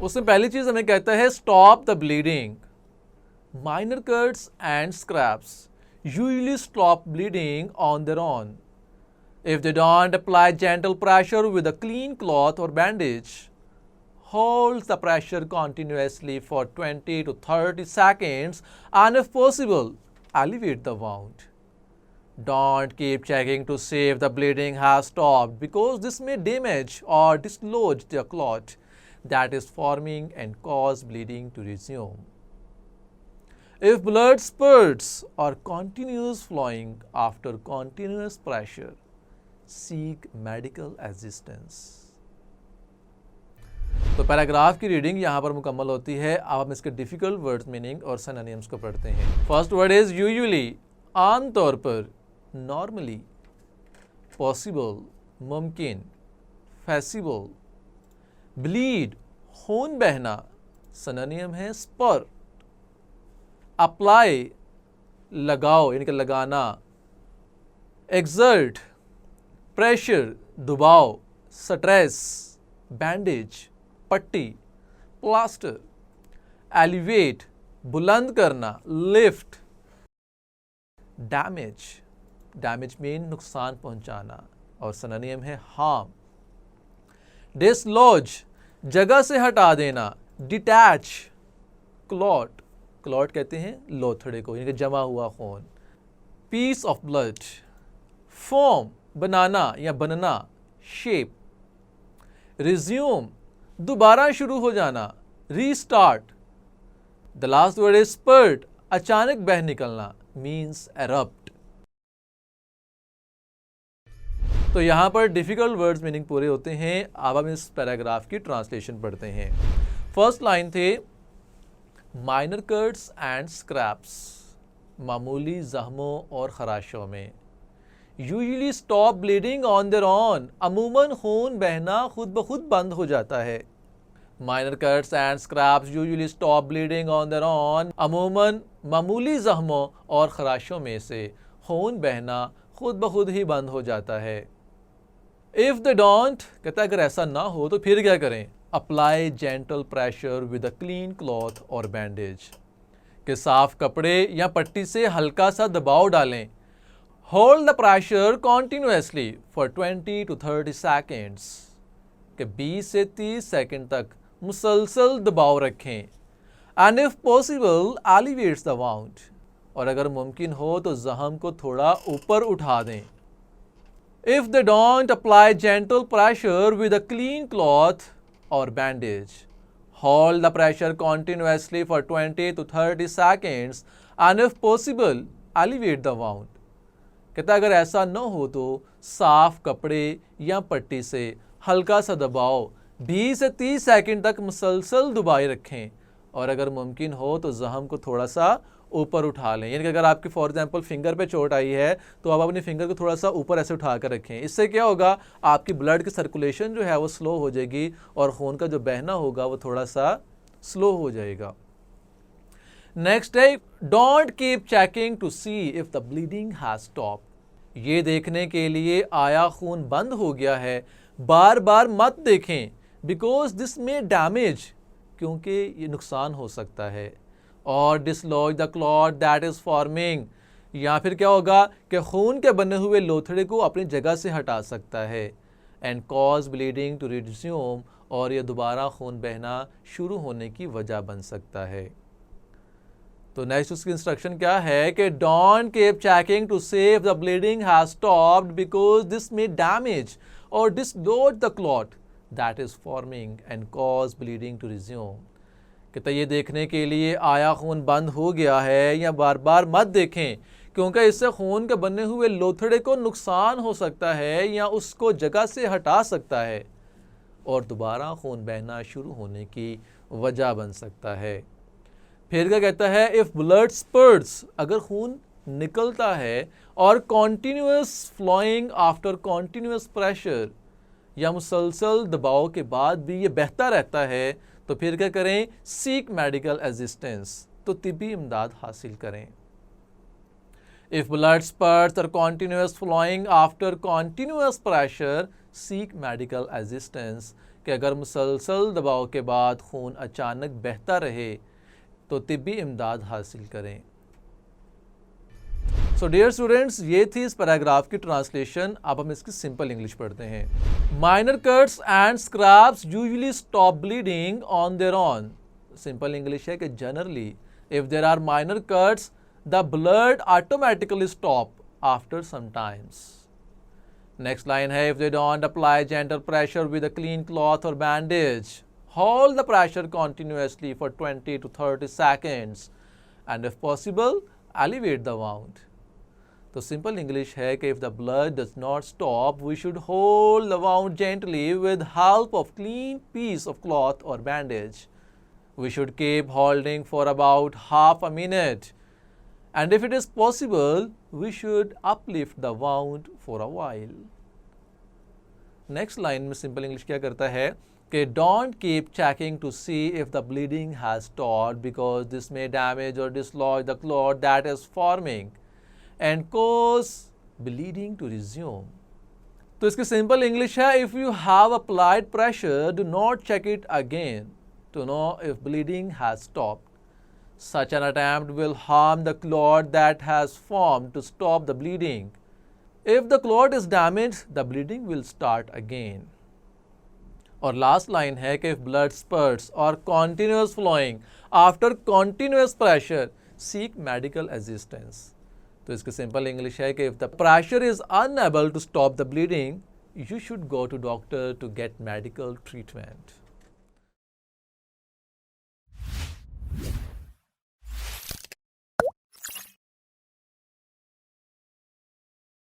उसमें पहली चीज हमें कहता है stop the bleeding. Minor cuts and scrapes usually stop bleeding on their own if they don't apply gentle pressure with a clean cloth or bandage. Hold the pressure continuously for 20 to 30 seconds and if possible, alleviate the wound. Don't keep checking to see if the bleeding has stopped because this may damage or dislodge the clot that is forming and cause bleeding to resume. If blood spurts or continues flowing after continuous pressure, seek medical assistance. तो paragraph की reading यहाँ पर मुकम्मल होती है। अब हम इसके डिफिकल्ट वर्ड्स मीनिंग और सिनोनिम्स को पढ़ते हैं। फर्स्ट वर्ड इज यूजुअली, आमतौर पर, नॉर्मली, पॉसिबल, मुमकिन, फैसिबल, ब्लीड, खून बहना, सिनोनिम है स्पर, अप्लाई, लगाओ यानी कि लगाना, एक्सर्ट, प्रेशर, दबाव, स्ट्रेस, बैंडेज, पट्टी, प्लास्टर, एलिवेट, बुलंद करना, लिफ्ट, डैमेज, डैमेज मीन नुकसान पहुंचाना और सिनोनिम है हार्म, डिसलॉज, जगह से हटा देना, डिटैच, क्लॉट, क्लॉट कहते हैं लोथड़े को यानी कि जमा हुआ खून, पीस ऑफ ब्लड, फॉर्म, बनाना या बनना, शेप, रिज्यूम, दोबारा शुरू हो जाना, restart. The last word is spurt, अचानक बह निकलना, मींस एरप्ट। तो यहां पर डिफिकल्ट वर्ड्स मीनिंग पूरे होते हैं। अब हम इस पैराग्राफ की ट्रांसलेशन पढ़ते हैं। फर्स्ट लाइन थे माइनर कट्स एंड स्क्रैप्स, मामूली जख्मों और खराशों में, usually stop bleeding on their own, अमूमन खून बहना खुद ब खुद बंद हो जाता है। Minor cuts and scrapes usually stop bleeding on their own, अमूमन मामूली जख्मों और खराशों में से खून बहना खुद ब खुद ही बंद हो जाता है। इफ़ दे डोंट, कहता है अगर ऐसा ना हो तो फिर क्या करें, apply gentle pressure with a clean cloth or bandage, के साफ कपड़े या पट्टी से हल्का सा दबाव डालें। Hold the pressure continuously for 20 to 30 seconds, के 20 से 30 सेकंड तक मुसलसल दबाव रखें। And if possible elevates the wound, और अगर मुमकिन हो तो जख्म को थोड़ा ऊपर उठा दें। If they don't apply gentle pressure with a clean cloth or bandage, hold the pressure continuously for 20 to 30 seconds and if possible elevate the wound, कहता अगर ऐसा न हो तो साफ कपड़े या पट्टी से हल्का सा दबाव 20 से 30 सेकंड तक मुसलसल दबाए रखें, और अगर मुमकिन हो तो जख्म को थोड़ा सा ऊपर उठा लें। यानी कि अगर आपकी फॉर एग्जांपल फिंगर पे चोट आई है तो आप अपनी फिंगर को थोड़ा सा ऊपर ऐसे उठा कर रखें। इससे क्या होगा, आपकी ब्लड की सर्कुलेशन जो है वो स्लो हो जाएगी और खून का जो बहना होगा वो थोड़ा सा स्लो हो जाएगा। नेक्स्ट है don't keep checking to see if the bleeding has stop, ये देखने के लिए आया खून बंद हो गया है बार बार मत देखें, बिकॉज दिस में डैमेज, क्योंकि ये नुकसान हो सकता है, और dislodge the clot that is forming, या फिर क्या होगा कि खून के बने हुए लोथड़े को अपनी जगह से हटा सकता है, and cause bleeding to resume, और ये दोबारा खून बहना शुरू होने की वजह बन सकता है। तो नेक्स्ट उसकी इंस्ट्रक्शन क्या है कि don't keep checking to see if the bleeding has stopped because this may damage or dislodge the clot that is forming and cause bleeding to resume, कहता ये देखने के लिए आया खून बंद हो गया है या बार बार मत देखें, क्योंकि इससे खून के बने हुए लोथड़े को नुकसान हो सकता है या उसको जगह से हटा सकता है और दोबारा खून बहना शुरू होने की वजह बन सकता है। फिर क्या कहता है, इफ़ ब्लड स्पर्ट्स, अगर खून निकलता है और continuous flowing after continuous pressure, या मुसलसल दबाव के बाद भी ये बहता रहता है, तो फिर क्या करें, सीक मेडिकल असिस्टेंस, तो तिब्बी इमदाद हासिल करें। इफ़ ब्लड स्पर्ट्स और continuous flowing after continuous pressure, seek medical assistance, कि अगर मुसलसल दबाव के बाद खून अचानक बहता रहे तो तिब्बी इमदाद हासिल करें। सो डियर स्टूडेंट्स, ये थी इस पैराग्राफ की ट्रांसलेशन। अब हम इसकी सिंपल इंग्लिश पढ़ते हैं। Minor cuts and scrapes usually stop bleeding on their own. Simple English है कि generally if there are minor cuts the blood automatically stop after some times. Next line है, if they don't apply gentle pressure with a clean cloth or bandage, hold the pressure continuously for 20 to 30 seconds and if possible elevate the wound। तो simple English है कि if the blood does not stop we should hold the wound gently with help of clean piece of cloth or bandage। We should keep holding for about half a minute and if it is possible we should uplift the wound for a while। Next line में simple English क्या करता है कि don't keep checking to see if the bleeding has stopped because this may damage or dislodge the clot that is forming and cause bleeding to resume. तो इसकी simple English है, if you have applied pressure do not check it again to know if bleeding has stopped. Such an attempt will harm the clot that has formed to stop the bleeding. If the clot is damaged, the bleeding will start again. और last line है कि if blood spurts or continuous flowing after continuous pressure, seek medical assistance। तो इसकी simple English है कि if the pressure is unable to stop the bleeding, you should go to doctor to get medical treatment।